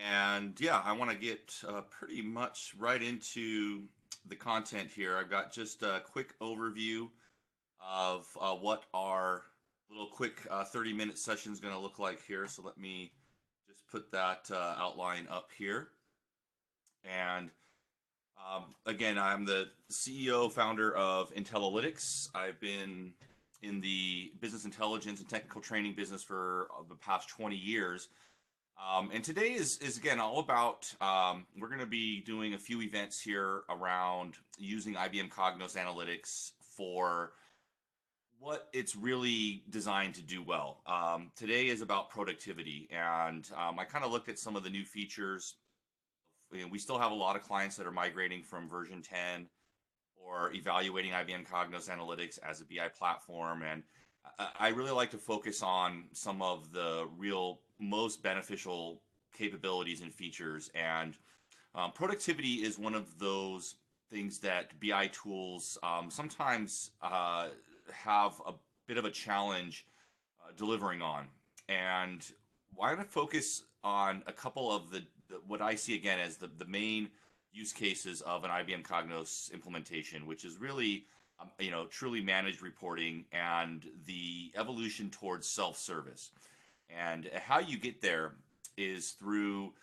And yeah, I want to get pretty much right into the content here. I've got just a quick overview of what our little quick 30-minute session is going to look like here. So let me just put that outline up here. And again, I'm the CEO founder of Intellilytics. I've been in the business intelligence and technical training business for the past 20 years. And today is again all about we're going to be doing a few events here around using IBM Cognos Analytics for what it's really designed to do well. Today is about productivity, and I kind of looked at some of the new features. We still have a lot of clients that are migrating from version 10 or evaluating IBM Cognos Analytics as a BI platform. And I really like to focus on some of the real most beneficial capabilities and features. And productivity is one of those things that BI tools sometimes have a bit of a challenge delivering on. And I want to focus on a couple of what I see again as the main use cases of an IBM Cognos implementation, which is really truly managed reporting and the evolution towards self-service. And how you get there is through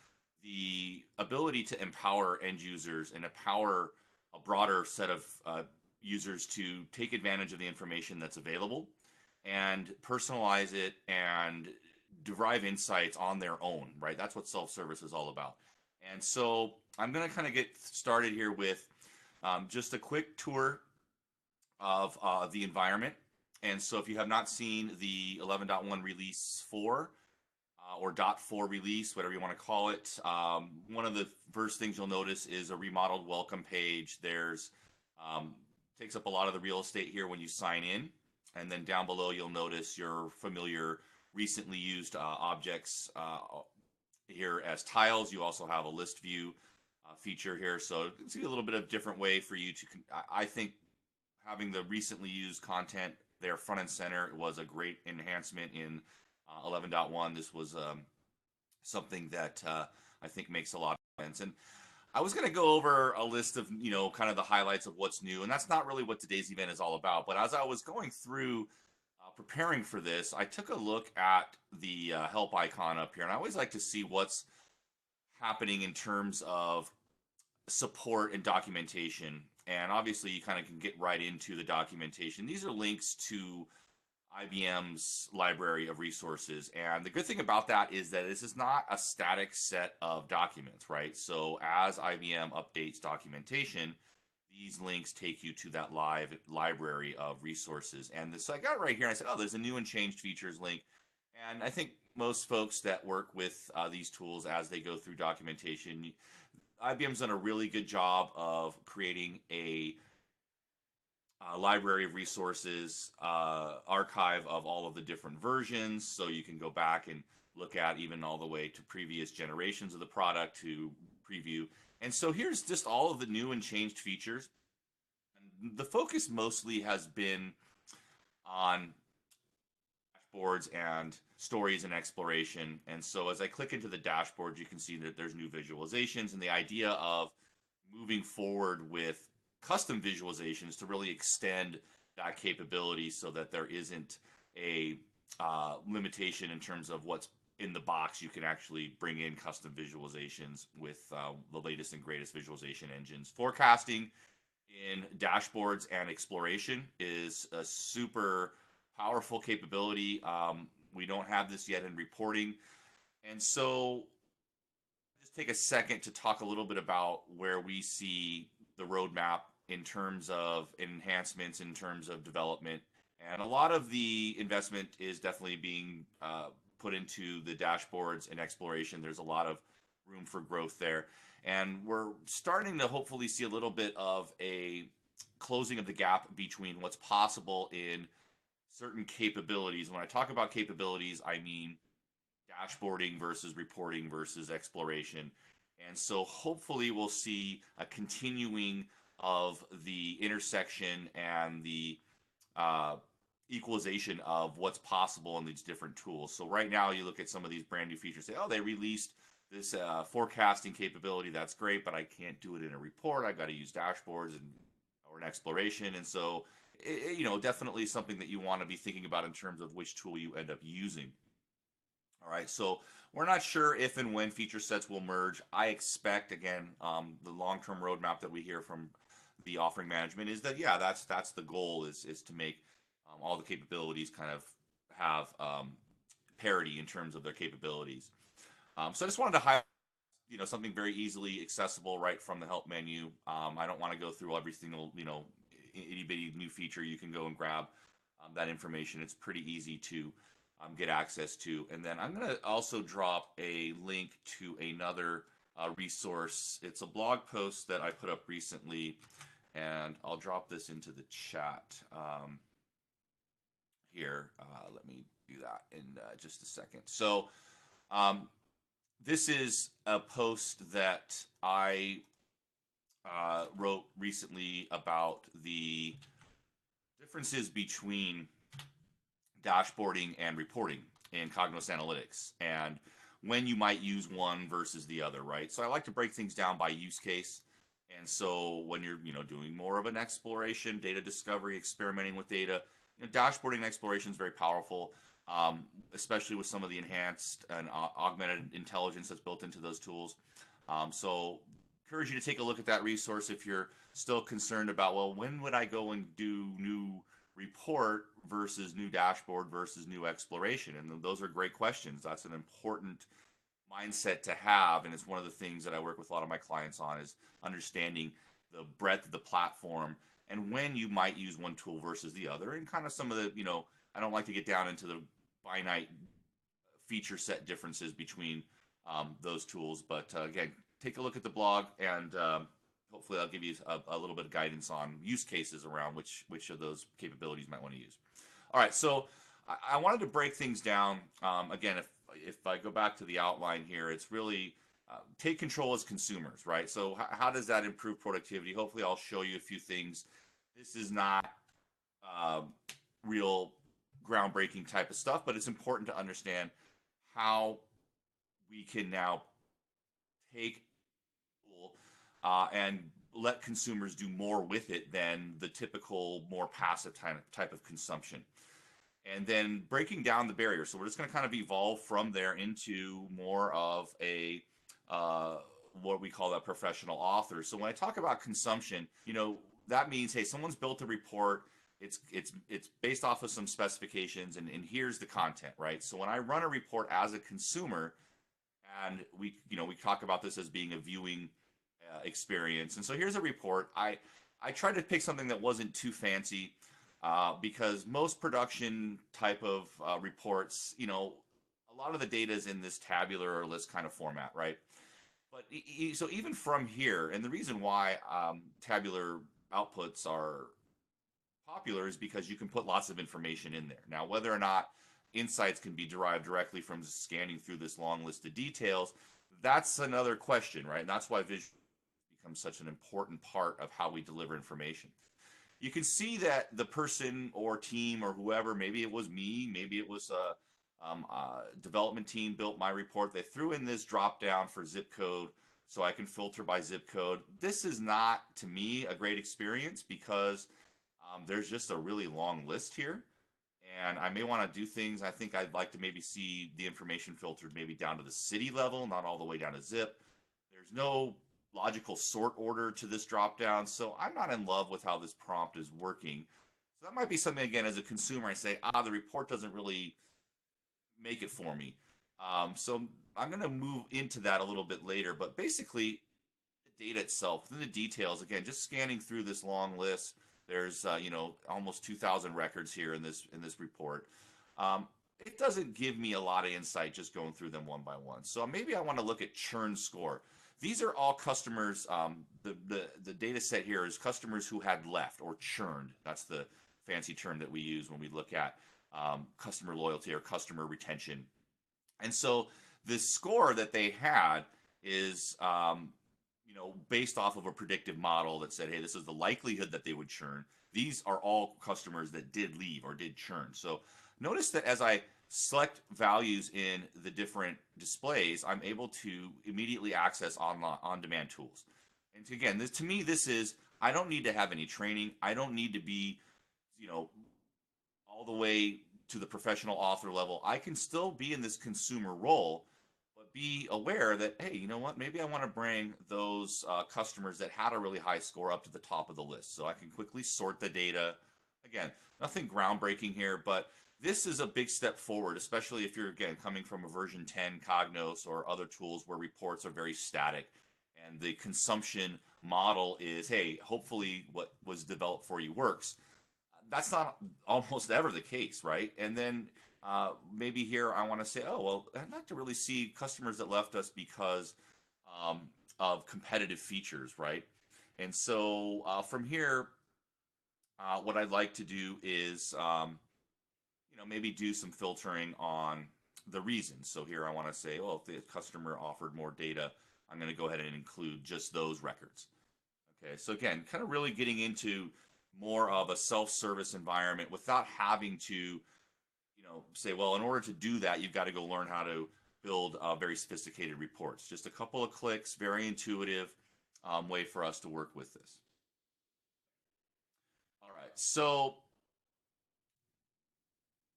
the ability to empower end users and empower a broader set of users to take advantage of the information that's available and personalize it and derive insights on their own, right? That's what self-service is all about. And so I'm going to kind of get started here with just a quick tour of the environment. And so if you have not seen the 11.1 release 4 or .4 release, whatever you want to call it, one of the first things you'll notice is a remodeled welcome page. There's takes up a lot of the real estate here when you sign in. And then down below, you'll notice your familiar recently used objects here as tiles. You also have a list view feature here. So it's a little bit of different way for you to, I think having the recently used content there front and center was a great enhancement in 11.1. This was something that I think makes a lot of sense. And I was going to go over a list of, kind of the highlights of what's new, and that's not really what today's event is all about. But as I was going through preparing for this, I took a look at the help icon up here, and I always like to see what's happening in terms of support and documentation. And obviously, you kind of can get right into the documentation. These are links to IBM's library of resources. And the good thing about that is that this is not a static set of documents, right? So as IBM updates documentation, these links take you to that live library of resources. And so I got it right here, and I said, oh, there's a new and changed features link. And I think most folks that work with these tools as they go through documentation, IBM's done a really good job of creating a library of resources, archive of all of the different versions, so you can go back and look at even all the way to previous generations of the product to preview. And so here's just all of the new and changed features. And the focus mostly has been on dashboards and stories and exploration. And so as I click into the dashboard, you can see that there's new visualizations, and the idea of moving forward with custom visualizations to really extend that capability so that there isn't a limitation in terms of what's in the box. You can actually bring in custom visualizations with the latest and greatest visualization engines. Forecasting in dashboards and exploration is a super powerful capability. We don't have this yet in reporting. And so just take a second to talk a little bit about where we see the roadmap in terms of enhancements, in terms of development. And a lot of the investment is definitely being put into the dashboards and exploration. There's a lot of room for growth there. And we're starting to hopefully see a little bit of a closing of the gap between what's possible in certain capabilities. When I talk about capabilities, I mean dashboarding versus reporting versus exploration. And so hopefully we'll see a continuing of the intersection and the equalization of what's possible in these different tools. So right now you look at some of these brand new features, say, oh, they released this forecasting capability, that's great, but I can't do it in a report. I've got to use dashboards and or an exploration. And so, definitely something that you want to be thinking about in terms of which tool you end up using. All right, so we're not sure if and when feature sets will merge. I expect, again, the long-term roadmap that we hear from the offering management is that, yeah, that's the goal, is to make all the capabilities kind of have parity in terms of their capabilities. So I just wanted to highlight, something very easily accessible right from the help menu. I don't want to go through every single, itty bitty new feature. You can go and grab that information. It's pretty easy to get access to. And then I'm going to also drop a link to another resource. It's a blog post that I put up recently, and I'll drop this into the chat here. Let me do that in just a second. So this is a post that I wrote recently about the differences between dashboarding and reporting in Cognos Analytics, and when you might use one versus the other, right? So I like to break things down by use case. And so when you're, doing more of an exploration, data discovery, experimenting with data, dashboarding and exploration is very powerful, especially with some of the enhanced and augmented intelligence that's built into those tools. So encourage you to take a look at that resource if you're still concerned about, well, when would I go and do new report versus new dashboard versus new exploration? And those are great questions. That's an important mindset to have, and it's one of the things that I work with a lot of my clients on, is understanding the breadth of the platform and when you might use one tool versus the other, and kind of some of the, I don't like to get down into the finite feature set differences between those tools, but again, take a look at the blog, and hopefully I'll give you a little bit of guidance on use cases around which of those capabilities you might want to use. All right, so I wanted to break things down. Again, if I go back to the outline here, it's really take control as consumers, right? So how does that improve productivity? Hopefully I'll show you a few things. This is not real groundbreaking type of stuff, but it's important to understand how we can now take and let consumers do more with it than the typical more passive type of consumption. And then breaking down the barrier. So we're just going to kind of evolve from there into more of a what we call that professional author. So when I talk about consumption, that means, hey, someone's built a report. It's based off of some specifications, and here's the content, right? So when I run a report as a consumer, and we talk about this as being a viewing experience. And so here's a report. I tried to pick something that wasn't too fancy, because most production type of reports, a lot of the data is in this tabular or list kind of format, right? But so even from here, and the reason why tabular outputs are popular is because you can put lots of information in there. Now, whether or not insights can be derived directly from scanning through this long list of details, that's another question, right? And that's why visual becomes such an important part of how we deliver information. You can see that the person or team or whoever, maybe it was me, maybe it was a development team built my report. They threw in this drop down for zip code so I can filter by zip code. This is not, to me, a great experience, because there's just a really long list here. And I may want to do things. I think I'd like to maybe see the information filtered maybe down to the city level, not all the way down to zip. There's no logical sort order to this drop down, so I'm not in love with how this prompt is working. So that might be something, again, as a consumer, I say, the report doesn't really make it for me. So I'm going to move into that a little bit later, but basically the data itself, the details, again, just scanning through this long list. There's almost 2,000 records here in this report. It doesn't give me a lot of insight just going through them one by one. So maybe I want to look at churn score. These are all customers. The data set here is customers who had left or churned. That's the fancy term that we use when we look at customer loyalty or customer retention. And so the score that they had is based off of a predictive model that said, hey, this is the likelihood that they would churn. These are all customers that did leave or did churn. So notice that as I select values in the different displays, I'm able to immediately access on-demand tools. And again, this to me, this is, I don't need to have any training. I don't need to be, you know, all the way to the professional author level. I can still be in this consumer role, but be aware that, hey, you know what? Maybe I want to bring those customers that had a really high score up to the top of the list. So I can quickly sort the data. Again, nothing groundbreaking here, but this is a big step forward, especially if you're, again, coming from a version 10 Cognos or other tools where reports are very static. And the consumption model is, hey, hopefully what was developed for you works. That's not almost ever the case, right? And then maybe here I want to say, oh, well, I'd like to really see customers that left us because um, of competitive features, right? And so from here, what I'd like to do is, maybe do some filtering on the reasons. So here I want to say, oh, if the customer offered more data, I'm going to go ahead and include just those records. Okay, so again, kind of really getting into more of a self-service environment without having to, say, well, in order to do that, you've got to go learn how to build very sophisticated reports. Just a couple of clicks, very intuitive way for us to work with this. All right, so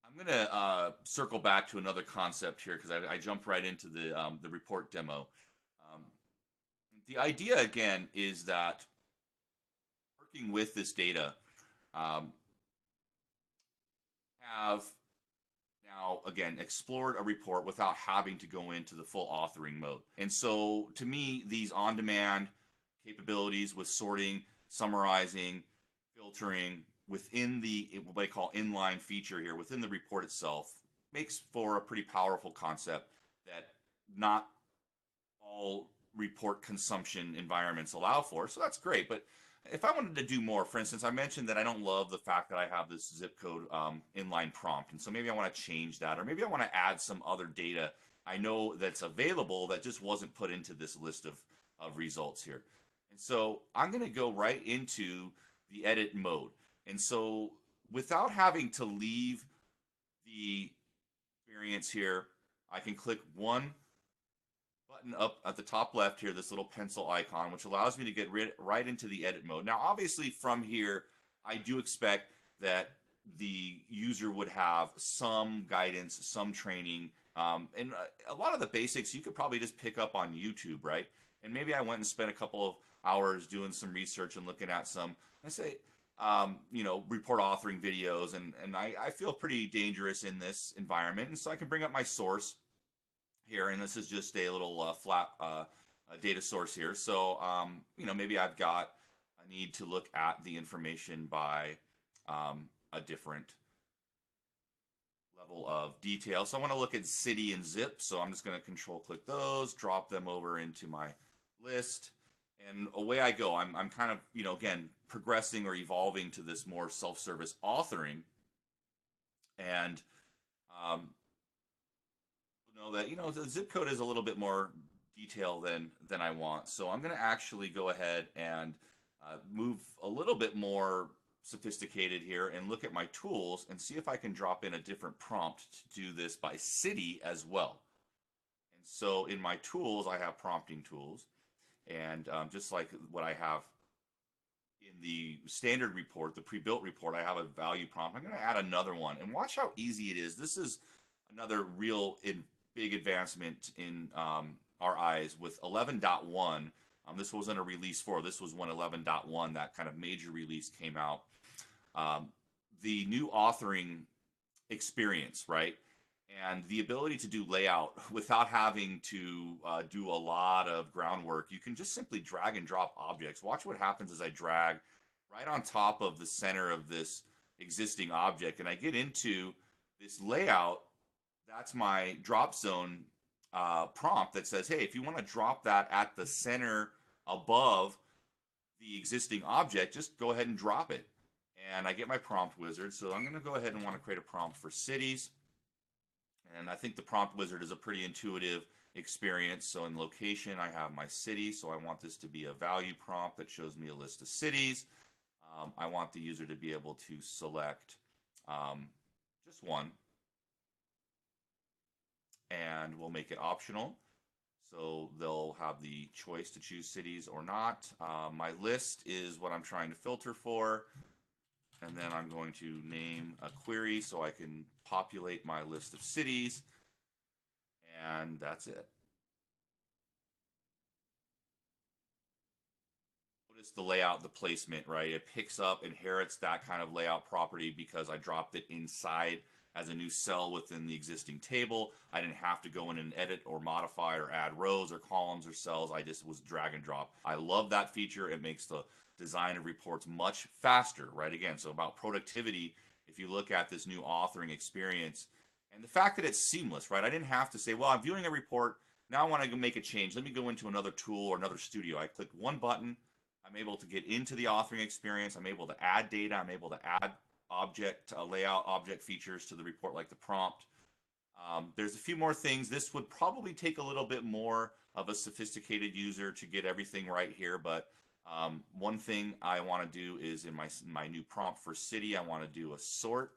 I'm going to circle back to another concept here because I jumped right into the report demo. The idea, again, is that working with this data, have now, again, explored a report without having to go into the full authoring mode. And so to me, these on-demand capabilities with sorting, summarizing, filtering within the, what I call inline feature here, within the report itself, makes for a pretty powerful concept that not all report consumption environments allow for. So that's great. But if I wanted to do more, for instance, I mentioned that I don't love the fact that I have this zip code inline prompt. And so maybe I want to change that, or maybe I want to add some other data I know that's available that just wasn't put into this list of results here. And so I'm going to go right into the edit mode. And so without having to leave the experience here, I can click one button up at the top left here, this little pencil icon, which allows me to get right into the edit mode. Now, obviously from here, I do expect that the user would have some guidance, some training, and a lot of the basics you could probably just pick up on YouTube, right? And maybe I went and spent a couple of hours doing some research and looking at some, I say, report authoring videos, and I feel pretty dangerous in this environment. And so I can bring up my source here, and this is just a little flat data source here. So, maybe I need to look at the information by a different level of detail. So I want to look at city and zip. So I'm just going to control click those, drop them over into my list, and away I go. I'm kind of, again, progressing or evolving to this more self-service authoring. And know that the zip code is a little bit more detail than I want. So I'm going to actually go ahead and move a little bit more sophisticated here and look at my tools and see if I can drop in a different prompt to do this by city as well. And so in my tools, I have prompting tools, and just like what I have in the standard report, the pre-built report, I have a value prompt. I'm going to add another one, and watch how easy it is. This is another real big advancement in our eyes with 11.1. This wasn't a release 4. This was when 11.1, that kind of major release, came out. The new authoring experience, right? And the ability to do layout without having to do a lot of groundwork. You can just simply drag and drop objects. Watch what happens as I drag right on top of the center of this existing object, and I get into this layout. That's my drop zone prompt that says, hey, if you want to drop that at the center above the existing object, just go ahead and drop it. And I get my prompt wizard. So I'm going to go ahead and want to create a prompt for cities. And I think the prompt wizard is a pretty intuitive experience. So in location, I have my city. So I want this to be a value prompt that shows me a list of cities. I want the user to be able to select just one. and we'll make it optional. So they'll have the choice to choose cities or not. My list is what I'm trying to filter for. And then I'm going to name a query so I can populate my list of cities. And that's it. Notice the layout, the placement, right? It picks up, inherits that kind of layout property because I dropped it inside as a new cell within the existing table. I didn't have to go in and edit or modify or add rows or columns or cells. I just was drag and drop. I love that feature. It makes the design of reports much faster, right? Again, so about productivity, if you look at this new authoring experience and the fact that it's seamless, right? I didn't have to say, well, I'm viewing a report. Now I want to make a change. Let me go into another tool or another studio. I click one button. I'm able to get into the authoring experience. I'm able to add data. I'm able to add object layout, object features to the report like the prompt. There's a few more things. This would probably take a little bit more of a sophisticated user to get everything right here, but one thing I want to do is in my new prompt for city, I want to do a sort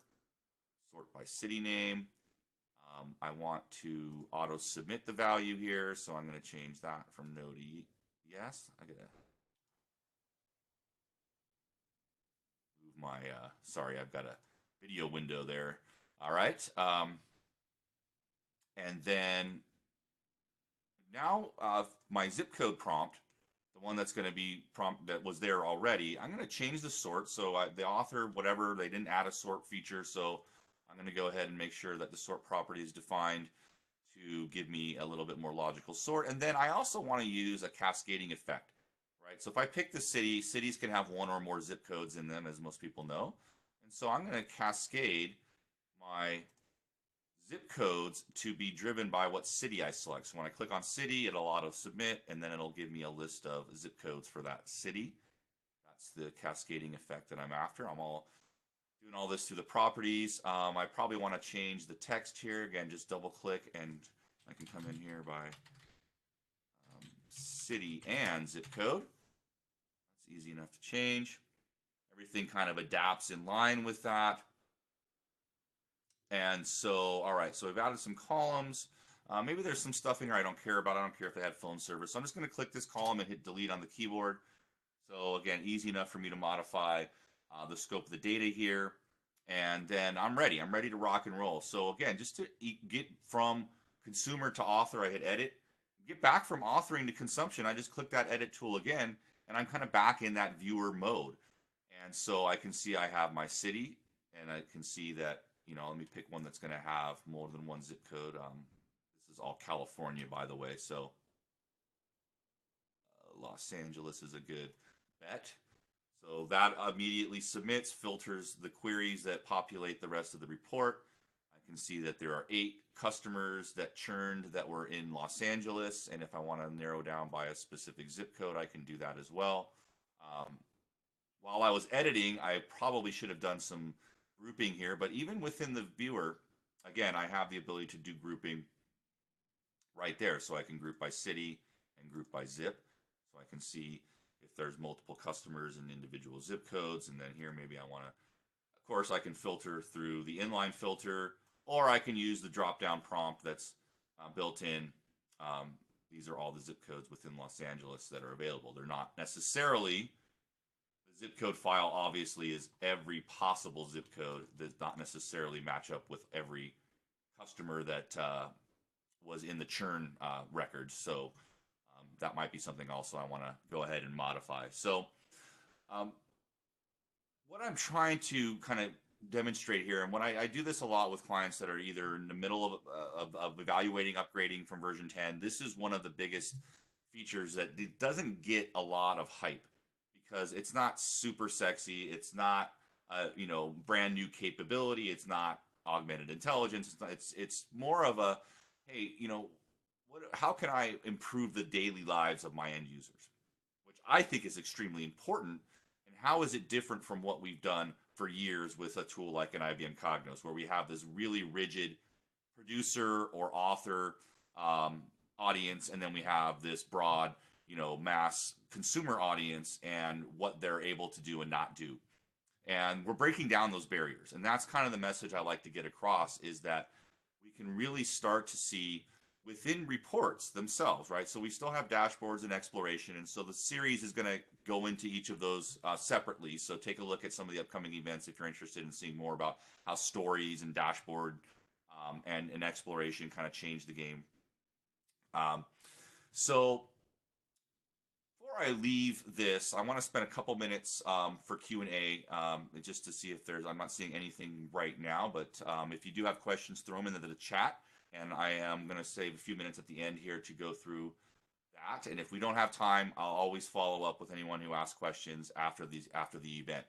by city name. I want to auto submit the value here, so I'm going to change that from no to yes. I gotta move my sorry, I've got a video window there. All right, and then now my zip code prompt, the one that's going to be prompt that was there already, I'm going to change the sort. So the author, whatever, they didn't add a sort feature, so I'm going to go ahead and make sure that the sort property is defined to give me a little bit more logical sort. And then I also want to use a cascading effect, right? So if I pick the city, cities can have one or more zip codes in them, as most people know. And so I'm going to cascade my zip codes to be driven by what city I select. So when I click on city, it'll auto submit, and then it'll give me a list of zip codes for that city. That's the cascading effect that I'm after. I'm all doing all this through the properties. I probably want to change the text here. Again, just double click and I can come in here by city and zip code. That's easy enough to change. Everything kind of adapts in line with that. And so, all right, so I've added some columns. Maybe there's some stuff in here I don't care about. I don't care if they had phone service. So I'm just going to click this column and hit delete on the keyboard. So again, easy enough for me to modify the scope of the data here. And then I'm ready. I'm ready to rock and roll. So again, just to get from consumer to author, I hit edit. Get back from authoring to consumption, I just click that edit tool again, and I'm kind of back in that viewer mode. And so I can see I have my city, and I can see that, you know, let me pick one that's going to have more than one zip code. This is all California, by the way. So Los Angeles is a good bet. So that immediately submits, filters the queries that populate the rest of the report. I can see that there are 8 customers that churned that were in Los Angeles. And if I want to narrow down by a specific zip code, I can do that as well. While I was editing, I probably should have done some grouping here, but even within the viewer, again, I have the ability to do grouping right there. So I can group by city and group by zip. So I can see if there's multiple customers and individual zip codes. And then here, maybe I want to, of course, I can filter through the inline filter, or I can use the drop-down prompt that's built in. These are all the zip codes within Los Angeles that are available. They're not necessarily, the zip code file obviously is every possible zip code. Does not necessarily match up with every customer that was in the churn records. So that might be something also I want to go ahead and modify. So what I'm trying to kind of demonstrate here, and when I do this a lot with clients that are either in the middle of evaluating upgrading from version 10, this is one of the biggest features that it doesn't get a lot of hype because it's not super sexy. It's not you know, brand new capability. It's not augmented intelligence. It's more of a, hey, you know, how can I improve the daily lives of my end users, which I think is extremely important. And how is it different from what we've done for years with a tool like an IBM Cognos, where we have this really rigid producer or author audience, and then we have this broad, you know, mass consumer audience and what they're able to do and not do. And we're breaking down those barriers. And that's kind of the message I like to get across, is that we can really start to see within reports themselves, right? So we still have dashboards and exploration, and so the series is going to go into each of those separately. So take a look at some of the upcoming events if you're interested in seeing more about how stories and dashboard and exploration kind of change the game. So before I leave this, I want to spend a couple minutes for Q&A just to see if there's, I'm not seeing anything right now, but if you do have questions, throw them into the chat. And I am going to save a few minutes at the end here to go through that. And if we don't have time, I'll always follow up with anyone who asks questions after the event.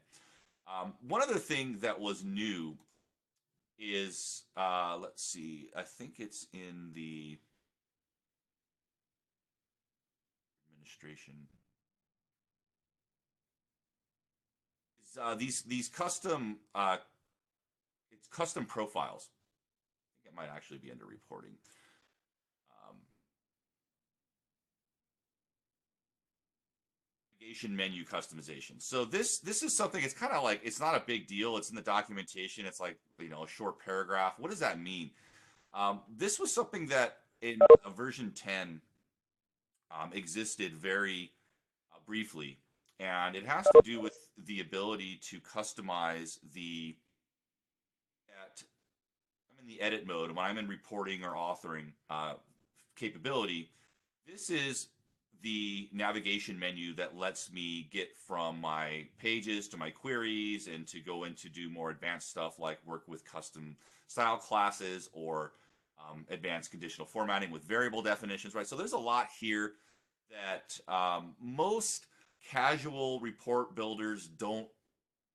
One other thing that was new is, let's see, I think it's in the administration. These custom, it's custom profiles. I think it might actually be under reporting. Navigation menu customization. So this is something, it's kind of like, it's not a big deal. It's in the documentation. It's like, you know, a short paragraph. What does that mean? This was something that in version 10 existed very briefly, and it has to do with the ability to customize the, I'm in the edit mode, when I'm in reporting or authoring capability, this is the navigation menu that lets me get from my pages to my queries and to go into do more advanced stuff like work with custom style classes or advanced conditional formatting with variable definitions, right? So there's a lot here that most casual report builders don't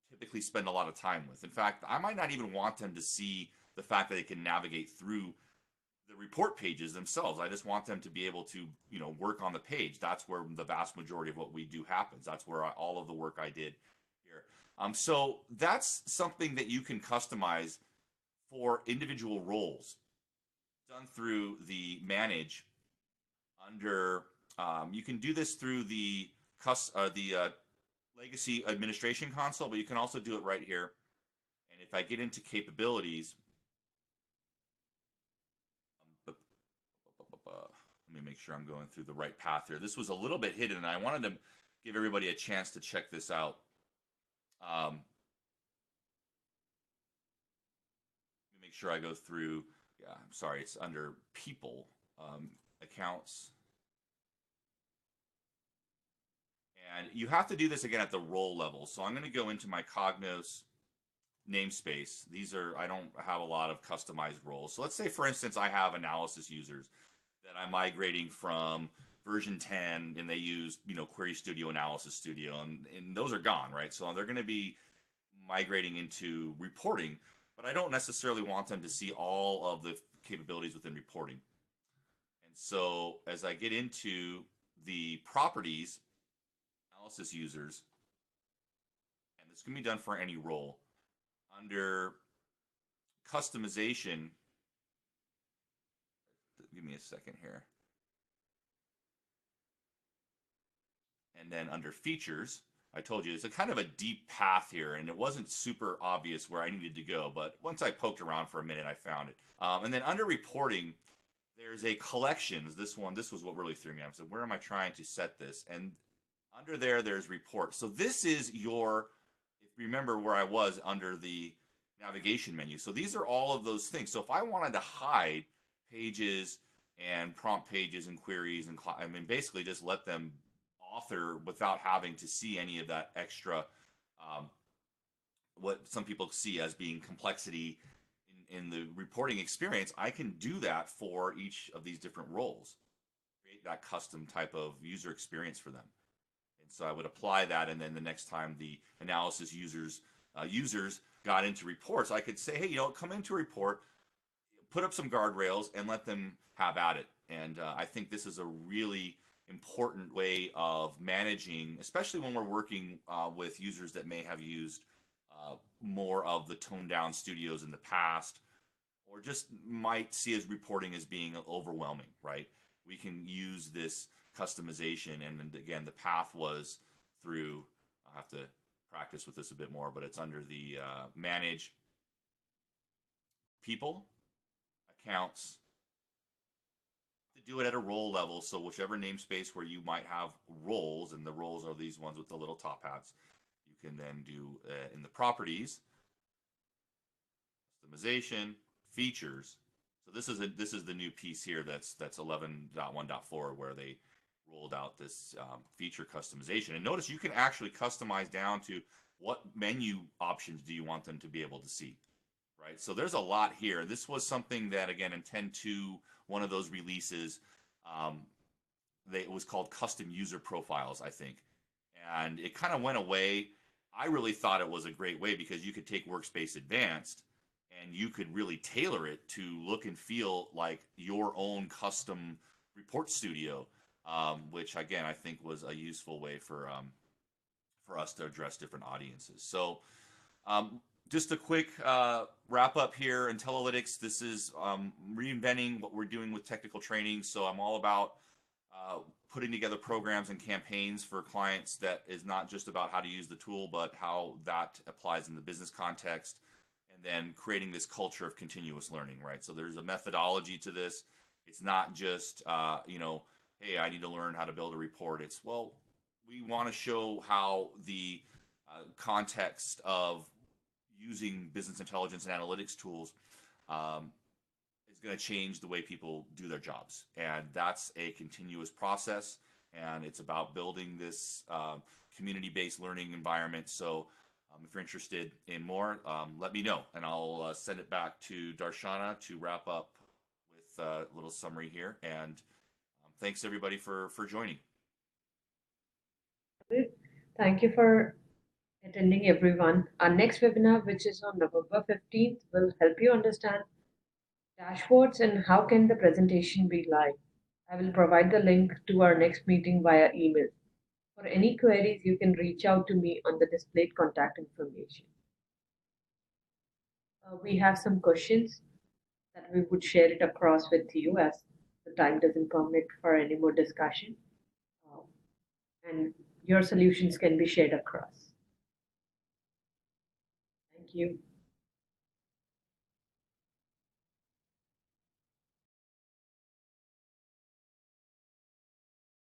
typically spend a lot of time with. In fact, I might not even want them to see the fact that they can navigate through the report pages themselves. I just want them to be able to, you know, work on the page. That's where the vast majority of what we do happens. That's where all of the work I did here. So that's something that you can customize for individual roles done through the manage under, you can do this through the legacy administration console, but you can also do it right here. And if I get into capabilities, let me make sure I'm going through the right path here. This was a little bit hidden, and I wanted to give everybody a chance to check this out. Let me make sure I go through. Yeah, I'm sorry, it's under people, accounts. And you have to do this again at the role level. So I'm going to go into my Cognos namespace. These are, I don't have a lot of customized roles. So let's say, for instance, I have analysis users that I'm migrating from version 10 and they use, you know, Query Studio, Analysis Studio, and those are gone, right? So they're going to be migrating into reporting, but I don't necessarily want them to see all of the capabilities within reporting. And so as I get into the properties, analysis users, and this can be done for any role, under customization, give me a second here. And then under features, I told you it's a kind of a deep path here, and it wasn't super obvious where I needed to go, but once I poked around for a minute, I found it. And then under reporting, there's a collections. This was what really threw me off. So where am I trying to set this? And under there, there's report. So this is your, if you remember where I was under the navigation menu. So these are all of those things. So if I wanted to hide pages and prompt pages and queries, and I mean, basically just let them author without having to see any of that extra, what some people see as being complexity in the reporting experience, I can do that for each of these different roles, create that custom type of user experience for them. And so I would apply that, and then the next time the analysis users got into reports, I could say, hey, you know, come into a report, put up some guardrails, and let them have at it. And I think this is a really important way of managing, especially when we're working with users that may have used more of the toned down studios in the past, or just might see as reporting as being overwhelming, right? We can use this customization, and again, the path was through, I'll have to practice with this a bit more, but it's under the manage people, accounts, to do it at a role level. So whichever namespace where you might have roles, and the roles are these ones with the little top hats, you can then do in the properties, customization, features. So this is the new piece here that's 11.1.4 where they rolled out this feature customization. And notice you can actually customize down to what menu options do you want them to be able to see, right? So there's a lot here. This was something that, again, in 10.2, one of those releases, it was called custom user profiles, I think. And it kind of went away. I really thought it was a great way because you could take Workspace Advanced and you could really tailor it to look and feel like your own custom report studio, which again I think was a useful way for us to address different audiences. So just a quick wrap up here. Intellilytics, this is reinventing what we're doing with technical training. So I'm all about putting together programs and campaigns for clients that is not just about how to use the tool, but how that applies in the business context, and then creating this culture of continuous learning, right? So there's a methodology to this. It's not just, hey, I need to learn how to build a report. It's, well, we want to show how the context of using business intelligence and analytics tools is going to change the way people do their jobs. And that's a continuous process. And it's about building this community-based learning environment. So if you're interested in more, let me know. And I'll send it back to Darshana to wrap up with a little summary here. And thanks, everybody, for joining. Thank you for attending, everyone. Our next webinar, which is on November 15th, will help you understand dashboards and how can the presentation be live. I will provide the link to our next meeting via email. For any queries, you can reach out to me on the displayed contact information. We have some questions that we would share it across with you as the time doesn't permit for any more discussion. And your solutions can be shared across. Thank you.